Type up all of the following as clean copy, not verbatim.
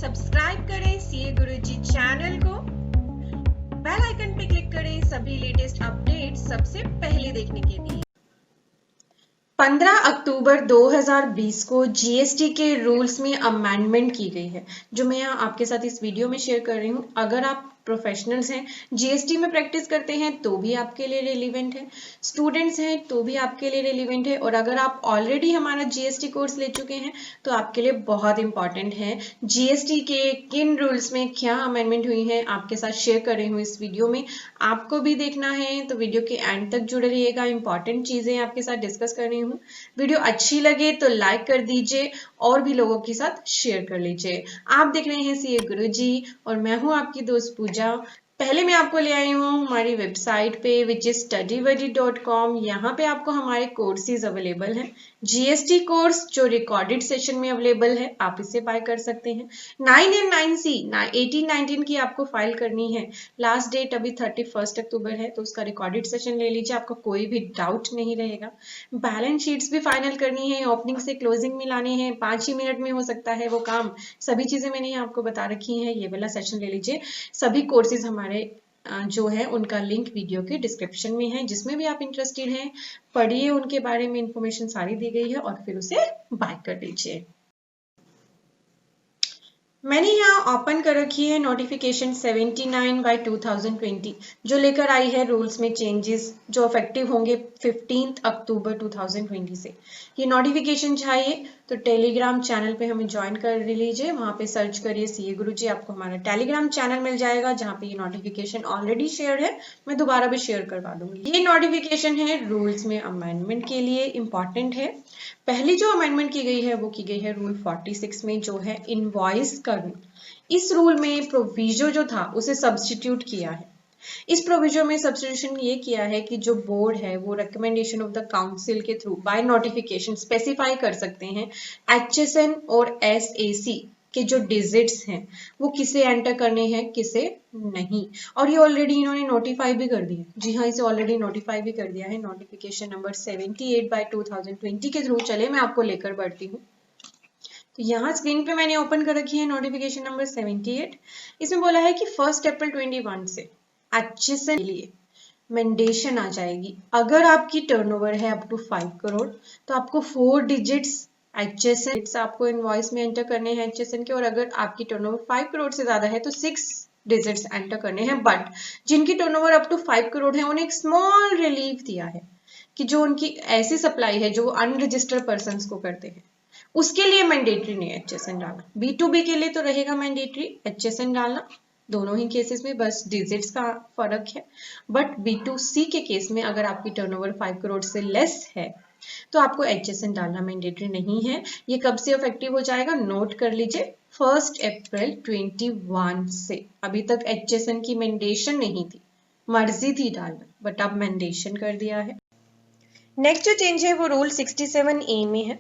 Subscribe करें CA गुरुजी channel को, bell icon पे क्लिक करें सभी लेटेस्ट अपडेट सबसे पहले देखने के लिए। 15 अक्टूबर 2020 को जीएसटी के रूल्स में अमेंडमेंट की गई है, जो मैं आपके साथ इस वीडियो में शेयर कर रही हूँ। अगर आप प्रोफेशनल्स हैं, जीएसटी में प्रैक्टिस करते हैं तो भी आपके लिए रेलिवेंट है, स्टूडेंट्स हैं तो भी आपके लिए रेलिवेंट है, और अगर आप ऑलरेडी हमारा जीएसटी कोर्स ले चुके हैं तो आपके लिए बहुत इंपॉर्टेंट है। जीएसटी के किन रूल्स में क्या अमेंडमेंट हुई है आपके साथ शेयर कर रही हूँ इस वीडियो में। आपको भी देखना है तो वीडियो के एंड तक जुड़े रहिएगा, इंपॉर्टेंट चीजें आपके साथ डिस्कस कर रही हूँ। वीडियो अच्छी लगे तो लाइक कर दीजिए और भी लोगों के साथ शेयर कर लीजिए। आप देख रहे हैं सीए गुरुजी और मैं हूं आपकी दोस्त पूजा। पहले मैं आपको ले आई हूँ हमारी वेबसाइट पे विच इज studybuddy.com। यहाँ पे आपको हमारे कोर्सेज अवेलेबल हैं। जीएसटी कोर्स जो रिकॉर्डेड सेशन में अवेलेबल है, आप इसे बाय कर सकते हैं। 9 and 9C 18-19 की आपको फाइल करनी है। लास्ट डेट अभी 31 अक्टूबर है, तो उसका रिकॉर्डेड सेशन ले लीजिए, आपको कोई भी डाउट नहीं रहेगा। बैलेंस शीट्स भी फाइनल करनी है, ओपनिंग से क्लोजिंग में लाने हैं, 5 ही मिनट में हो सकता है वो काम। सभी चीजें मैंने यहाँ आपको बता रखी हैं, ये वाला सेशन ले लीजिए। सभी कोर्सेज हमारे जो है उनका लिंक वीडियो के डिस्क्रिप्शन में है, जिसमें भी आप इंटरेस्टेड हैं पढ़िए, उनके बारे में इंफॉर्मेशन सारी दी गई है और फिर उसे बाय कर लीजिए। मैंने यहाँ ओपन कर रखी है नोटिफिकेशन 79/2020 जो लेकर आई है रूल्स में चेंजेस, जो इफेक्टिव होंगे 15 अक्टूबर 2020 से। ये नोटिफिकेशन चाहिए तो टेलीग्राम चैनल पे हमें ज्वाइन कर लीजिए, वहां पे सर्च करिए सीए गुरुजी, आपको हमारा टेलीग्राम चैनल मिल जाएगा जहाँ पे ये नोटिफिकेशन ऑलरेडी शेयर है, मैं दोबारा भी शेयर करवा दूंगी। ये नोटिफिकेशन है रूल्स में अमेंडमेंट के लिए, इंपॉर्टेंट है। पहली जो अमेंडमेंट की गई है वो की गई है रूल 46 में, जो है इनवॉइस करना। इस रूल में प्रोविजो जो था उसे सब्स्टिट्यूट किया है। इस प्रोविजन में सब्स्टिट्यूशन ये किया है कि जो बोर्ड है वो रिकमेंडेशन ऑफ द काउंसिल के थ्रू बाय नोटिफिकेशन स्पेसिफाई कर सकते हैं एचएसएन और एसएसी के जो डिजिट्स हैं वो किसे एंटर करने हैं, किसे नहीं। और ये ऑलरेडी इन्होंने नोटिफाई भी कर दिया। जी हाँ, इसे ऑलरेडी नोटिफाई भी कर दिया है। नोटिफिकेशन नंबर 78/2020 के थ्रू चले मैं आपको लेकर बढ़ती हूँ। तो यहाँ स्क्रीन पे मैंने ओपन कर रखी है नोटिफिकेशन नंबर 78। इसमें बोला है कि 1 अप्रैल 21 से एचएसएन के लिए मैंडेशन आ जाएगी। अगर आपकी टर्नओवर है अप टू 5 करोड़ तो आपको 4 डिजिट्स एचएसएन आपको इनवॉइस में एंटर करने हैं एचएसएन के, और अगर आपकी टर्नओवर 5 करोड़ से ज्यादा है तो 6 डिजिट्स एंटर करने हैं। बट जिनकी टर्नओवर अप टू 5 करोड़ है उन्हें एक स्मॉल रिलीफ दिया है कि जो उनकी ऐसी सप्लाई है जो अनरजिस्टर्ड पर्सन को करते हैं, उसके लिए मैंडेटरी नहीं है एचएसएन डालना। B2B के लिए तो रहेगा मैंडेटरी एचएसएन डालना, दोनों ही केसेस में बस डिजिट्स का फर्क है। बट B2C के केस में अगर आपकी टर्नओवर 5 करोड़ से लेस है तो आपको एचएसएन डालना मैंडेटरी नहीं है। ये कब से इफेक्टिव हो जाएगा, नोट कर लीजिए, 1 अप्रैल 21 से। अभी तक एचएसएन की मैंडेशन नहीं थी, मर्जी थी डालना, बट अब मैंडेशन कर दिया है। नेक्स्ट जो चेंज है वो रूल 67A में है।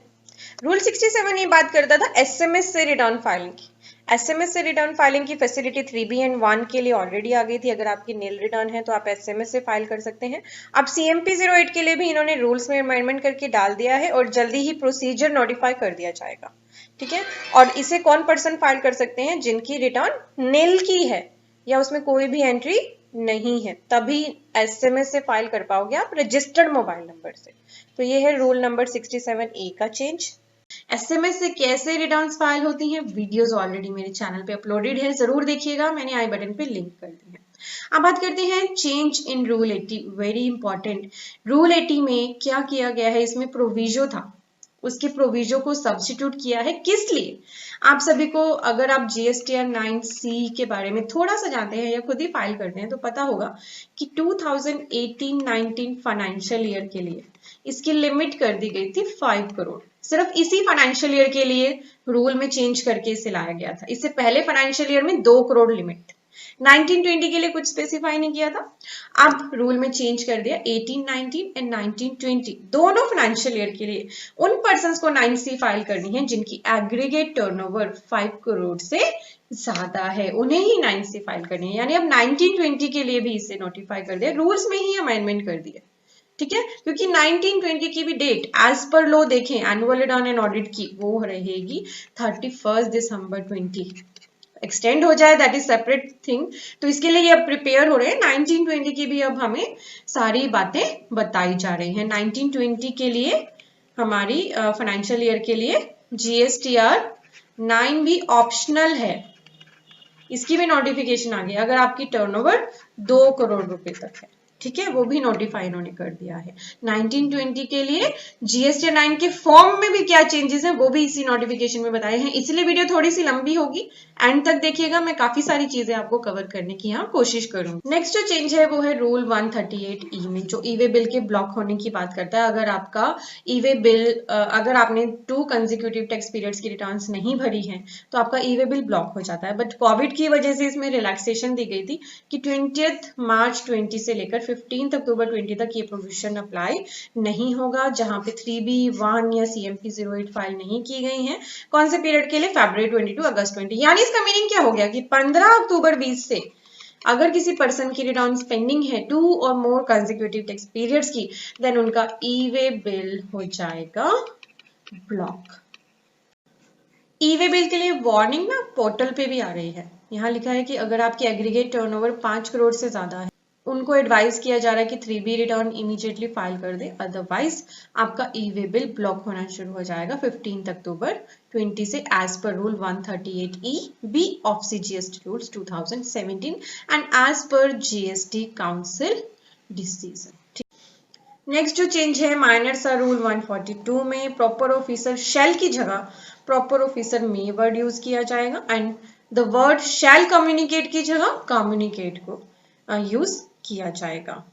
रूल 67A बात करता था एसएमएस से रिटर्न फाइलिंग की। एसएमएस से रिटर्न फाइलिंग की फैसिलिटी 3B and 1 के लिए ऑलरेडी आ गई थी। अगर आपकी नील रिटर्न है तो आप एसएमएस से फाइल कर सकते हैं। अब CMP 08 के लिए भी इन्होंने रूल्स में अमेंडमेंट करके डाल दिया है और जल्दी ही प्रोसीजर नोटिफाई कर दिया जाएगा, ठीक है। और इसे कौन पर्सन फाइल कर सकते हैं, जिनकी रिटर्न नील की है या उसमें कोई भी एंट्री नहीं है, तभी एसएमएस से फाइल कर पाओगे आप रजिस्टर्ड मोबाइल नंबर से। तो ये है रूल नंबर 67A का चेंज। एसएमएस से कैसे रिटर्न्स फाइल होती हैं, वीडियोस ऑलरेडी मेरे चैनल पे अपलोडेड है, जरूर देखिएगा, मैंने आई बटन पे लिंक कर दी है। अब बात करते हैं change in rule 80, very important. Rule 80 में क्या किया गया है, इसमें प्रोविजो था, उसके प्रोविजो को सब्स्टिट्यूट किया है। किस लिए, आप सभी को अगर आप GSTR 9C के बारे में थोड़ा सा जानते हैं या खुद ही फाइल करते हैं तो पता होगा कि 2018-19 फाइनेंशियल ईयर के लिए इसकी लिमिट कर दी गई थी 5 करोड़। सिर्फ इसी फाइनेंशियल ईयर के लिए रूल में चेंज करके इसे लाया गया था। इससे पहले फाइनेंशियल ईयर में 2 करोड़ लिमिट, 1920 के लिए कुछ स्पेसिफाई नहीं किया था। अब रूल में चेंज कर दिया 18-19 एंड 19-20 दोनों फाइनेंशियल ईयर के लिए उन पर्संस को 9C फाइल करनी है जिनकी एग्रीगेट टर्नओवर 5 करोड़ से ज्यादा है, उन्हें ही 9C फाइल करनी है। यानी अब 1920 के लिए भी इसे नोटिफाई कर दिया, रूल्स में ही अमेंडमेंट कर दिया, ठीक है। क्योंकि 1920 की भी डेट एज पर लो देखें एनुअल रिटर्न एंड ऑडिट की, वो रहेगी 31 दिसंबर 20, एक्सटेंड हो जाए दैट इज सेपरेट थिंग। तो इसके लिए ये अब प्रिपेयर हो रहे हैं। 1920 की भी अब हमें सारी बातें बताई जा रही हैं। 1920 के लिए हमारी फाइनेंशियल ईयर के लिए GSTR 9 भी ऑप्शनल है। इसकी भी नोटिफिकेशन आ गई अगर आपकी टर्नओवर 2 करोड़ रुपए तक है, ठीक है, वो भी नोटिफाई इन्होंने कर दिया है। 1920 के लिए GST 9 के फॉर्म में भी क्या चेंजेस हैं वो भी इसी नोटिफिकेशन में बताए हैं, इसलिए वीडियो थोड़ी सी लंबी होगी, एंड तक देखिएगा, मैं काफी सारी चीजें आपको कवर करने की यहाँ कोशिश करूंगी। नेक्स्ट जो चेंज है वो है रूल 138E में, जो ई वे बिल के ब्लॉक होने की बात करता है। अगर आपका ई वे बिल अगर आपने 2 कंसेक्यूटिव टैक्स पीरियड्स की रिटर्न्स नहीं भरी है तो आपका ई वे बिल ब्लॉक हो जाता है। बट कोविड की वजह से इसमें रिलैक्सेशन दी गई थी कि 20 मार्च 20 से लेकर 15 अक्टूबर 20 तक ये प्रोविजन अप्लाई नहीं होगा, जहां पे 3B1 या CMP 08 फाइल नहीं की गई हैं। कौन से पीरियड के लिए? फरवरी 20 टू अगस्त 20। यानी इसका मीनिंग क्या हो गया कि 15 अक्टूबर 20 से अगर किसी पर्सन की रिटर्न पेंडिंग है 2 और मोर कंसेक्यूटिव टैक्स पीरियड्स की, देन उनका ई वे बिल हो जाएगा ब्लॉक। ई वे बिल के लिए वार्निंग ना पोर्टल पे भी आ रही है। यहाँ लिखा है कि अगर आपकी एग्रीगेट टर्नओवर 5 करोड़ से ज्यादा है, उनको एडवाइस किया जा रहा है कि 3B रिटर्न इमीडिएटली फाइल कर दे, अदरवाइज आपका ई वे बिल ब्लॉक होना शुरू हो जाएगा 15 अक्टूबर 20 से, as per rule 138E-B of CGST rules 2017 and as per GST council decision. Next जो चेंज है माइनर सा रूल 142 में प्रॉपर ऑफिसर शैल की जगह proper officer may word use किया जाएगा, and the word shall communicate की जगह कम्युनिकेट को यूज किया जाएगा।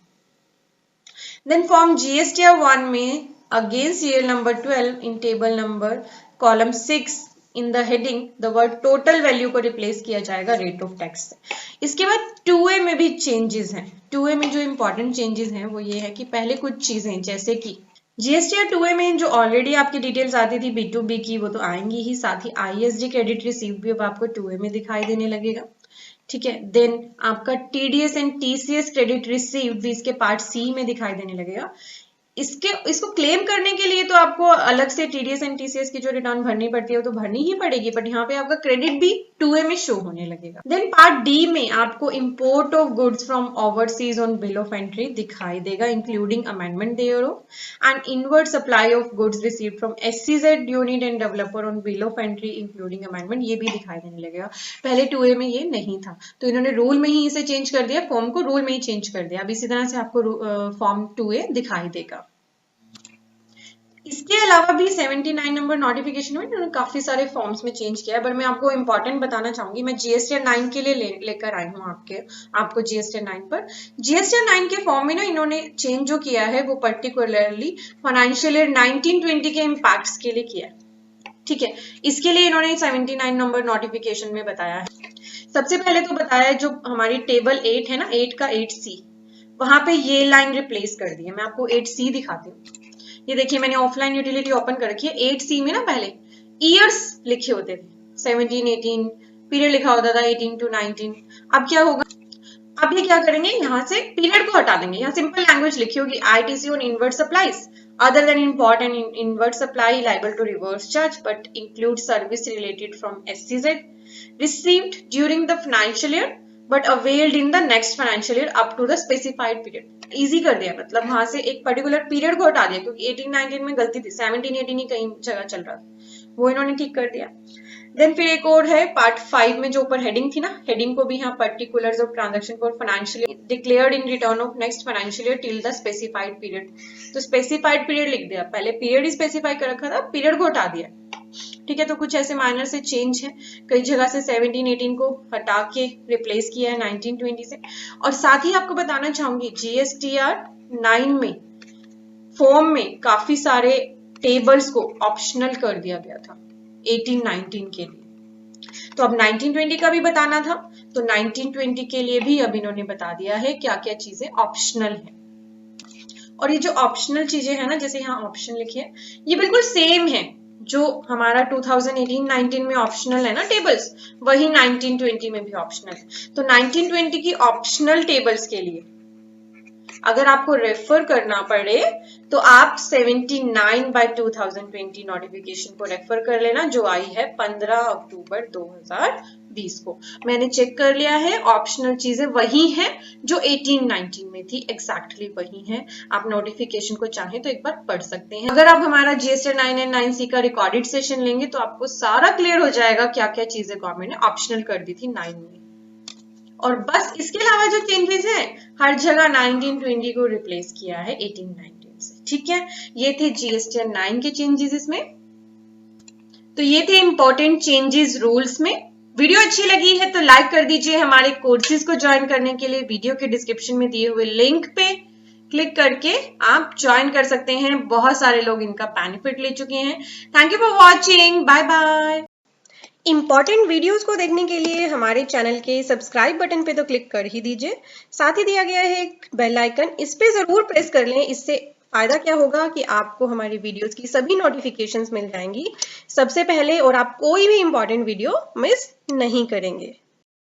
देन फॉर्म GSTR 1 में again serial number 12 in table number column 6 in the heading the word total value को रिप्लेस किया जाएगा रेट ऑफ टैक्स से। इसके बाद 2A में भी चेंजेस हैं। 2A में जो इंपॉर्टेंट चेंजेस हैं वो ये है कि पहले कुछ चीजें जैसे कि GSTR 2A में जो ऑलरेडी आपकी डिटेल्स आती थी B2B की वो तो आएंगी ही, साथ ही ISD क्रेडिट रिसीव भी अब आपको 2A में दिखाई देने लगेगा, ठीक है। देन आपका TDS and TCS credit receive भी इसके पार्ट C में दिखाई देने लगेगा। इसको क्लेम करने के लिए तो आपको अलग से TDS एंड TCS की जो रिटर्न भरनी पड़ती है वो तो भरनी ही पड़ेगी, बट यहाँ पे आपका क्रेडिट भी 2A में शो होने लगेगा। देन पार्ट D में आपको import of goods from overseas on bill of entry दिखाई देगा, including amendment thereof, and inward supply of goods received from SCZ unit and developer on bill of entry including amendment, ये भी दिखाई देने लगेगा। पहले 2A में ये नहीं था, तो इन्होंने रूल में ही इसे चेंज कर दिया, फॉर्म को रूल में ही चेंज कर दिया। अब इसी तरह से आपको फॉर्म 2A दिखाई देगा। इसके अलावा भी 79 नंबर नोटिफिकेशन में इन्होंने काफी सारे फॉर्म्स में चेंज किया है, पर मैं आपको इंपॉर्टेंट बताना चाहूंगी। मैं GSTR 9 के लिए लेकर आई हूँ आपको GSTR 9 पर। GSTR 9 के फॉर्म में ना इन्होंने चेंज जो किया है वो पर्टिकुलरली फाइनेंशियल ईयर 1920 के इम्पैक्ट्स के लिए किया है, ठीक है। इसके लिए इन्होंने 79 नंबर नोटिफिकेशन में बताया है। सबसे पहले तो बताया जो हमारी टेबल 8 है ना, 8 का 8C, वहां पे ये लाइन रिप्लेस कर दी है। मैं आपको 8C दिखाती हूँ। ये देखिए मैंने ऑफलाइन यूटिलिटी ओपन कर रखी है। 8C में ना पहले ईयर्स लिखे होते थे, 17, 18, पीरियड लिखा होता था 18 to 19। अब क्या होगा, अब ये क्या करेंगे, यहाँ से पीरियड को हटा देंगे। यहाँ सिंपल लैंग्वेज लिखी होगी ITC on inward supplies other than import and inward supply liable to reverse charge but include service related from SCZ received during the financial year but availed in the next financial year up to the specified period। Easy कर दिया, मतलब वहां से एक particular period को हटा दिया, क्योंकि 18-19 में गलती थी, 17-18 ही कहीं जगह चल रहा था, वो इन्होंने ठीक कर दिया। देन फिर एक और है पार्ट 5 में जो ऊपर हेडिंग थी ना, हेडिंग को भी यहाँ particulars of transaction for financial declared in return of next financial year till the specified period. तो स्पेसिफाइड पीरियड लिख दिया, पहले पीरियड ही स्पेसिफाई कर रखा था, पीरियड को हटा दिया, ठीक है। तो कुछ ऐसे माइनर से चेंज है, कई जगह से 17-18 को हटा के रिप्लेस किया है 19-20 से। और साथ ही आपको बताना चाहूंगी GSTR 9 में फॉर्म में काफी सारे टेबल्स को ऑप्शनल कर दिया गया था 18-19 के लिए, तो अब 19-20 का भी बताना था, तो 19-20 के लिए भी अब इन्होंने बता दिया है क्या क्या चीजें ऑप्शनल है। और ये जो ऑप्शनल चीजें हैं ना, जैसे यहाँ ऑप्शन लिखे है, ये बिल्कुल सेम है जो हमारा 2018-19 में ऑप्शनल है ना टेबल्स, वही 19-20 में भी ऑप्शनल है। तो 19-20 की ऑप्शनल टेबल्स के लिए अगर आपको रेफर करना पड़े तो आप 79/2020 नोटिफिकेशन को रेफर कर लेना, जो आई है 15 अक्टूबर 2020 20 को। मैंने चेक कर लिया है, ऑप्शनल चीजें वही हैं जो 18-19 में थी, एग्जैक्टली वही हैं। आप नोटिफिकेशन को चाहें तो एक बार पढ़ सकते हैं। अगर आप हमारा GST 9 एंड 9C का रिकॉर्डेड सेशन लेंगे तो आपको सारा क्लियर हो जाएगा क्या क्या चीजें गवर्नमेंट ने ऑप्शनल कर दी थी 9 में। और बस इसके अलावा जो चेंजेस हैं, हर जगह 19-20 को रिप्लेस किया है 18-19 से। ठीक है, ये थे GST 9 के चेंजेस इसमें। तो ये थे इंपॉर्टेंट चेंजेस रूल्स में। वीडियो अच्छी लगी है तो लाइक कर दीजिए। हमारे कोर्सेज को ज्वाइन करने के लिए वीडियो के डिस्क्रिप्शन में दिए हुए लिंक पे क्लिक करके आप ज्वाइन कर सकते हैं। बहुत सारे लोग इनका बेनिफिट ले चुके हैं। Thank you for watching, bye bye. Important videos को देखने के लिए हमारे चैनल के सब्सक्राइब बटन पे तो क्लिक कर ही दीजिए। साथ ही दिया गया है एक बेल आइकन, इस पे जरूर प्रेस कर लें। इससे फायदा क्या होगा कि आपको हमारी वीडियोस की सभी नोटिफिकेशंस मिल जाएंगी सबसे पहले और आप कोई भी इंपॉर्टेंट वीडियो मिस नहीं करेंगे।